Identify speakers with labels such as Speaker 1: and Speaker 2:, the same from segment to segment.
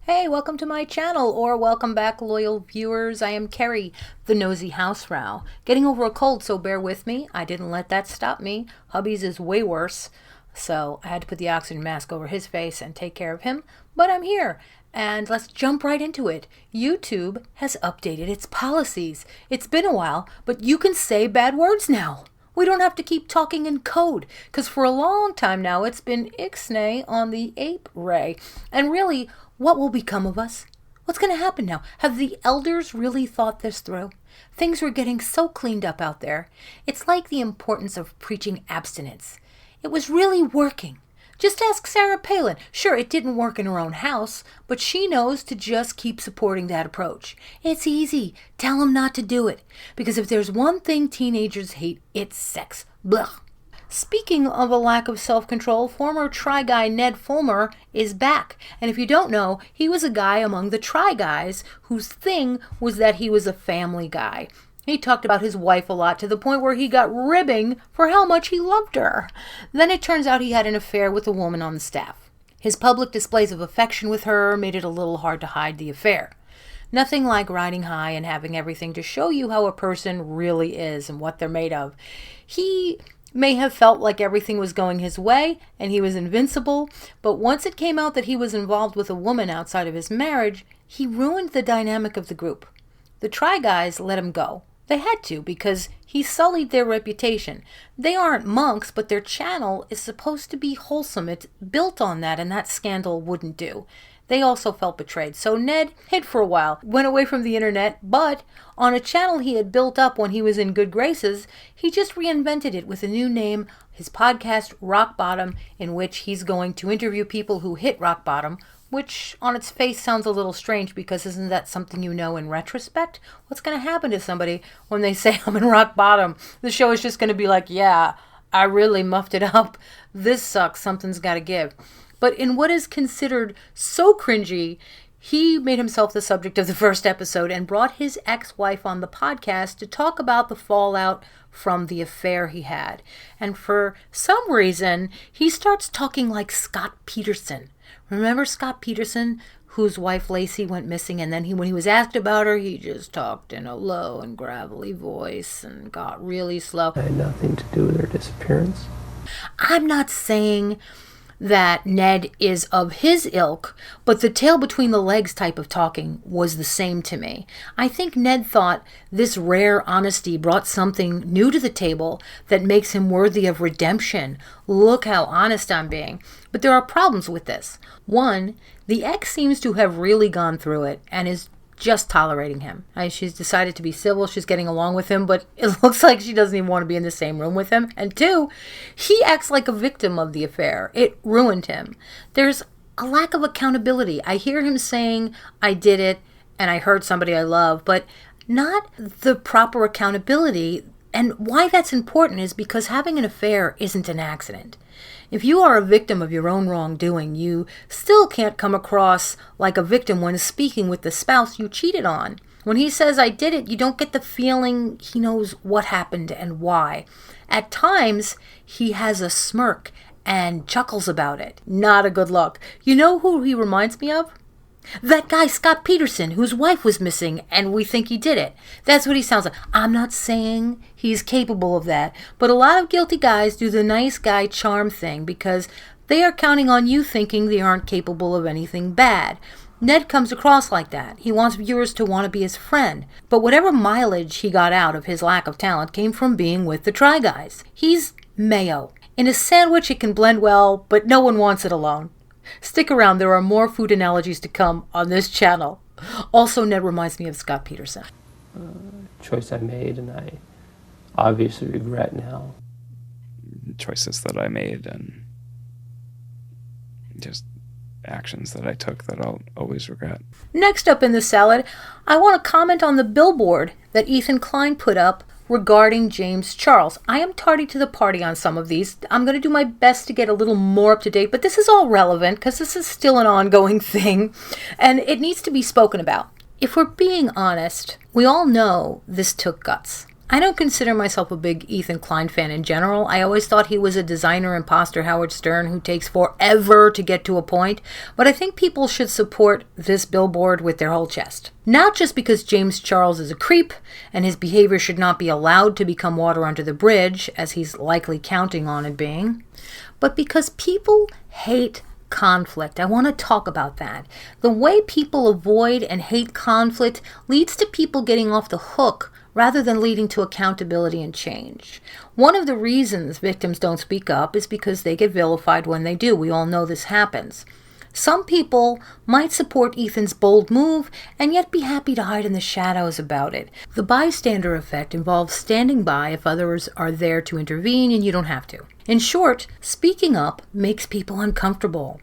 Speaker 1: Hey, welcome to my channel, or welcome back, loyal viewers. I am Kerry, the nosy housefrau. Getting over a cold, so bear with me. I didn't let that stop me. Hubby's is way worse, so I had to put the oxygen mask over his face and take care of him. But I'm here, and let's jump right into it. YouTube has updated its policies. It's been a while, but you can say bad words now. We don't have to keep talking in code, because for a long time now it's been Ixnay on the ape ray. And really, what will become of us? What's going to happen now? Have the elders really thought this through? Things were getting so cleaned up out there. It's like the importance of preaching abstinence. It was really working. Just ask Sarah Palin. Sure, it didn't work in her own house, but she knows to just keep supporting that approach. It's easy. Tell them not to do it. Because if there's one thing teenagers hate, it's sex. Blah. Speaking of a lack of self-control, former Try Guy Ned Fulmer is back. And if you don't know, he was a guy among the Try Guys whose thing was that he was a family guy. He talked about his wife a lot, to the point where he got ribbing for how much he loved her. Then it turns out he had an affair with a woman on the staff. His public displays of affection with her made it a little hard to hide the affair. Nothing like riding high and having everything to show you how a person really is and what they're made of. He may have felt like everything was going his way and he was invincible, but once it came out that he was involved with a woman outside of his marriage, he ruined the dynamic of the group. The Try Guys let him go. They had to, because he sullied their reputation. They aren't monks, but their channel is supposed to be wholesome. It's built on that, and that scandal wouldn't do. They also felt betrayed. So Ned hid for a while, went away from the internet, but on a channel he had built up when he was in good graces, he just reinvented it with a new name, his podcast, Rock Bottom, in which he's going to interview people who hit rock bottom, which on its face sounds a little strange, because isn't that something you know in retrospect? What's going to happen to somebody when they say, I'm in rock bottom? The show is just going to be like, yeah, I really muffed it up. This sucks. Something's got to give. But in what is considered so cringy, he made himself the subject of the first episode and brought his ex-wife on the podcast to talk about the fallout from the affair he had. And for some reason, he starts talking like Scott Peterson. Remember Scott Peterson, whose wife Lacey went missing, and then when he was asked about her, he just talked in a low and gravelly voice and got really slow.
Speaker 2: I had nothing to do with her disappearance.
Speaker 1: I'm not saying that Ned is of his ilk, but the tail between the legs type of talking was the same to me. I think Ned thought this rare honesty brought something new to the table that makes him worthy of redemption. Look how honest I'm being. But there are problems with this. One, the ex seems to have really gone through it and is just tolerating him. She's decided to be civil. She's getting along with him, but it looks like she doesn't even want to be in the same room with him. And two, he acts like a victim of the affair. It ruined him. There's a lack of accountability. I hear him saying, I did it and I hurt somebody I love, but not the proper accountability. And why that's important is because having an affair isn't an accident. If you are a victim of your own wrongdoing, you still can't come across like a victim when speaking with the spouse you cheated on. When he says, I did it, you don't get the feeling he knows what happened and why. At times, he has a smirk and chuckles about it. Not a good look. You know who he reminds me of? That guy, Scott Peterson, whose wife was missing, and we think he did it. That's what he sounds like. I'm not saying he's capable of that, but a lot of guilty guys do the nice guy charm thing because they are counting on you thinking they aren't capable of anything bad. Ned comes across like that. He wants viewers to want to be his friend. But whatever mileage he got out of his lack of talent came from being with the Try Guys. He's mayo. In a sandwich, it can blend well, but no one wants it alone. Stick around, there are more food analogies to come on this channel. Also, Ned reminds me of Scott Peterson.
Speaker 2: Choice I made and I obviously regret now.
Speaker 3: Choices that I made and just actions that I took that I'll always regret.
Speaker 1: Next up in the salad, I want to comment on the billboard that Ethan Klein put up regarding James Charles. I am tardy to the party on some of these. I'm going to do my best to get a little more up to date, but this is all relevant because this is still an ongoing thing and it needs to be spoken about. If we're being honest, we all know this took guts. I don't consider myself a big Ethan Klein fan in general. I always thought he was a designer imposter Howard Stern who takes forever to get to a point, but I think people should support this billboard with their whole chest. Not just because James Charles is a creep and his behavior should not be allowed to become water under the bridge, as he's likely counting on it being, but because people hate conflict. I want to talk about that. The way people avoid and hate conflict leads to people getting off the hook rather than leading to accountability and change. One of the reasons victims don't speak up is because they get vilified when they do. We all know this happens. Some people might support Ethan's bold move and yet be happy to hide in the shadows about it. The bystander effect involves standing by if others are there to intervene and you don't have to. In short, speaking up makes people uncomfortable.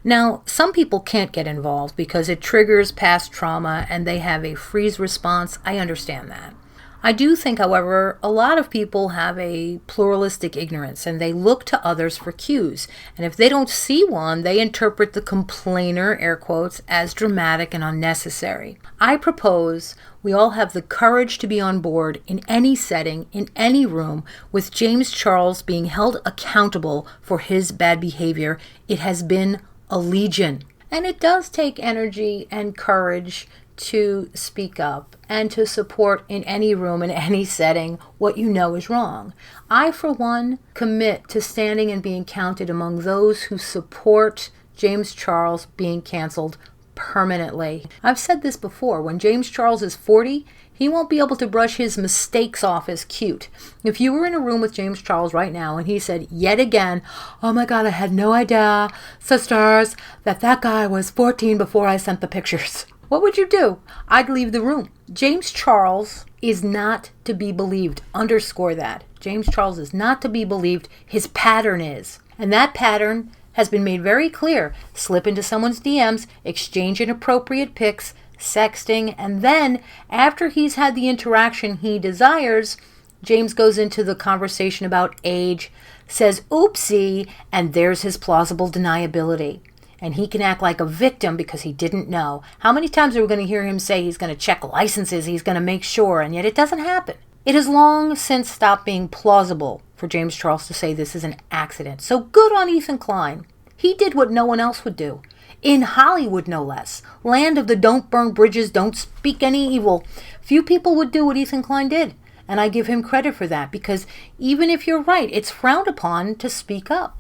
Speaker 1: Now, some people can't get involved because it triggers past trauma and they have a freeze response. I understand that. I do think, however, a lot of people have a pluralistic ignorance and they look to others for cues. And if they don't see one, they interpret the complainer, air quotes, as dramatic and unnecessary. I propose we all have the courage to be on board in any setting, in any room, with James Charles being held accountable for his bad behavior. It has been a legion. And it does take energy and courage to speak up and to support in any room, in any setting, what you know is wrong. I, for one, commit to standing and being counted among those who support James Charles being canceled permanently. I've said this before. When James Charles is 40, he won't be able to brush his mistakes off as cute. If you were in a room with James Charles right now and he said yet again, "Oh my God, I had no idea, sisters, that guy was 14 before I sent the pictures," what would you do? I'd leave the room. James Charles is not to be believed. Underscore that. James Charles is not to be believed. His pattern is. And that pattern has been made very clear. Slip into someone's DMs, exchange inappropriate pics, sexting, and then, after he's had the interaction he desires, James goes into the conversation about age, says oopsie, and there's his plausible deniability. And he can act like a victim because he didn't know. How many times are we going to hear him say he's going to check licenses, he's going to make sure, and yet it doesn't happen? It has long since stopped being plausible for James Charles to say this is an accident. So good on Ethan Klein. He did what no one else would do. In Hollywood, no less. Land of the don't burn bridges, don't speak any evil. Few people would do what Ethan Klein did. And I give him credit for that because even if you're right, it's frowned upon to speak up.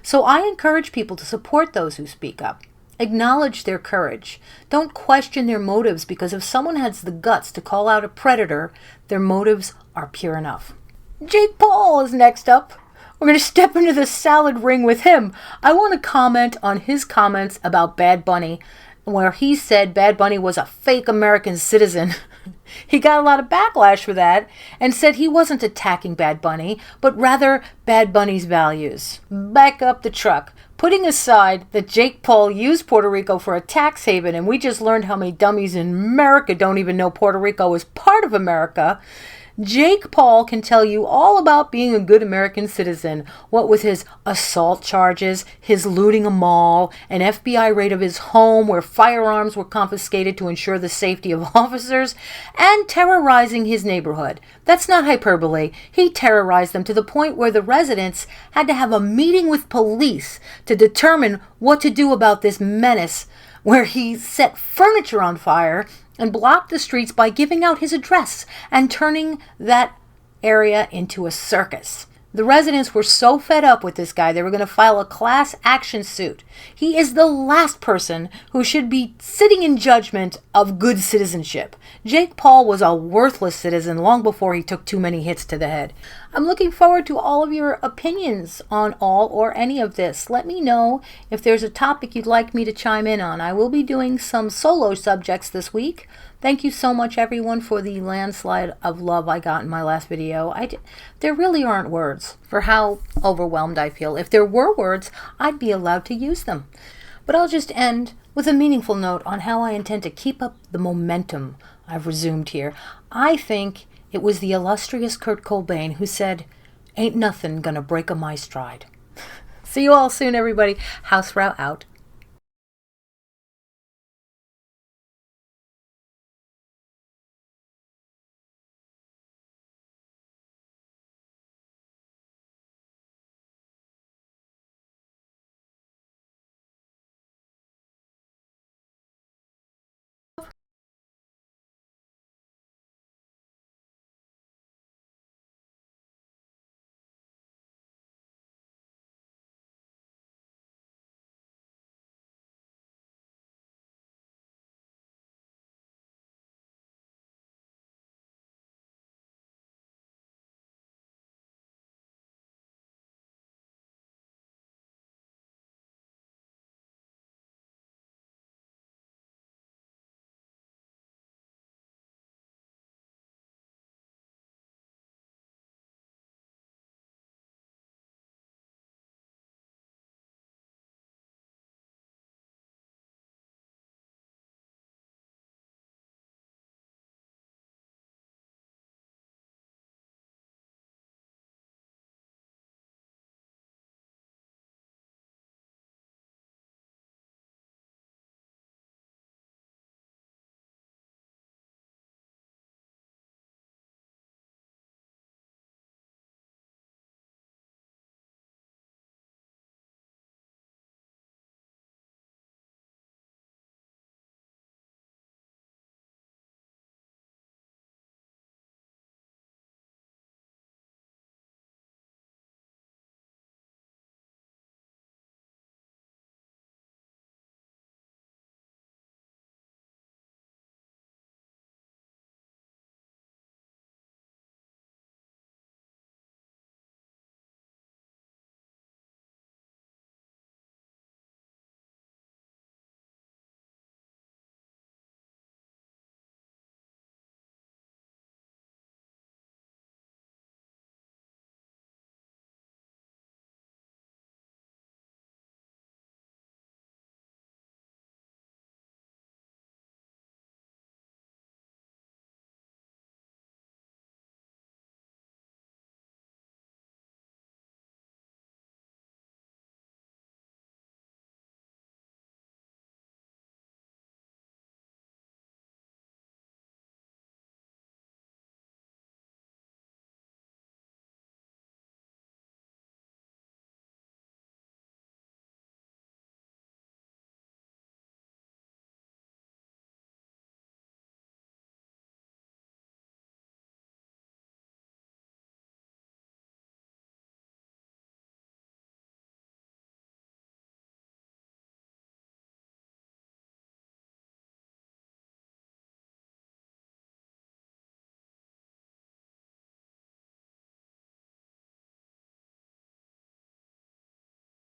Speaker 1: So I encourage people to support those who speak up. Acknowledge their courage. Don't question their motives because if someone has the guts to call out a predator, their motives are pure enough. Jake Paul is next up. We're going to step into the salad ring with him. I want to comment on his comments about Bad Bunny, where he said Bad Bunny was a fake American citizen. He got a lot of backlash for that and said he wasn't attacking Bad Bunny, but rather Bad Bunny's values. Back up the truck. Putting aside that Jake Paul used Puerto Rico for a tax haven, and we just learned how many dummies in America don't even know Puerto Rico is part of America, Jake Paul can tell you all about being a good American citizen, what with his assault charges, his looting a mall, an FBI raid of his home where firearms were confiscated to ensure the safety of officers, and terrorizing his neighborhood. That's not hyperbole. He terrorized them to the point where the residents had to have a meeting with police to determine what to do about this menace, where he set furniture on fire and blocked the streets by giving out his address and turning that area into a circus. The residents were so fed up with this guy, they were going to file a class action suit. He is the last person who should be sitting in judgment of good citizenship. Jake Paul was a worthless citizen long before he took too many hits to the head. I'm looking forward to all of your opinions on all or any of this. Let me know if there's a topic you'd like me to chime in on. I will be doing some solo subjects this week. Thank you so much, everyone, for the landslide of love I got in my last video. There really aren't words for how overwhelmed I feel. If there were words, I'd be allowed to use them. But I'll just end with a meaningful note on how I intend to keep up the momentum I've resumed here. I think it was the illustrious Kurt Cobain who said, "Ain't nothing gonna break a my stride." See you all soon, everybody. House Row out.